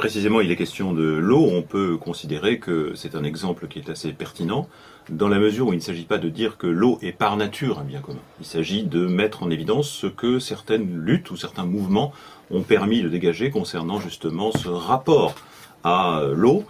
précisément il est question de l'eau, on peut considérer que c'est un exemple qui est assez pertinent, dans la mesure où il ne s'agit pas de dire que l'eau est par nature un bien commun. Il s'agit de mettre en évidence ce que certaines luttes ou certains mouvements ont permis de dégager concernant justement ce rapport à l'eau,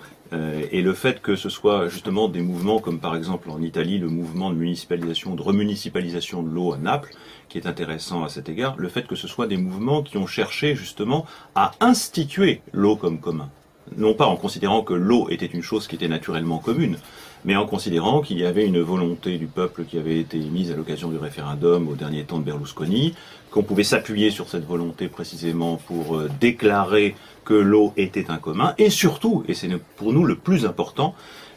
et le fait que ce soit justement des mouvements comme par exemple en Italie le mouvement de municipalisation, de remunicipalisation de l'eau à Naples, qui est intéressant à cet égard, le fait que ce soit des mouvements qui ont cherché justement à instituer l'eau comme commun. Non pas en considérant que l'eau était une chose qui était naturellement commune, mais en considérant qu'il y avait une volonté du peuple qui avait été émise à l'occasion du référendum au dernier temps de Berlusconi, qu'on pouvait s'appuyer sur cette volonté précisément pour déclarer que l'eau était un commun, et surtout, et c'est pour nous le plus important,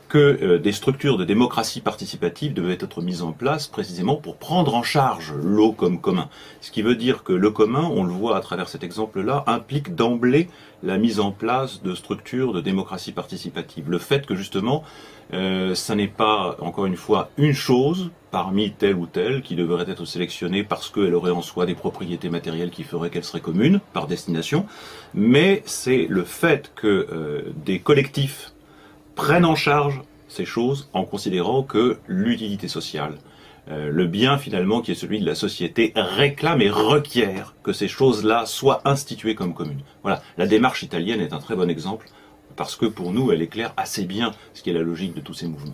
que des structures de démocratie participative devaient être mises en place précisément pour prendre en charge l'eau comme commun. Ce qui veut dire que le commun, on le voit à travers cet exemple-là, implique d'emblée la mise en place de structures de démocratie participative. Le fait que justement, ça n'est pas, encore une fois, une chose parmi telle ou telle qui devrait être sélectionnée parce qu'elle aurait en soi des propriétés matérielles qui feraient qu'elle serait commune par destination, mais c'est le fait que des collectifs prennent en charge ces choses en considérant que l'utilité sociale, le bien finalement qui est celui de la société, réclame et requiert que ces choses-là soient instituées comme communes. Voilà, la démarche italienne est un très bon exemple parce que pour nous elle éclaire assez bien ce qui est la logique de tous ces mouvements.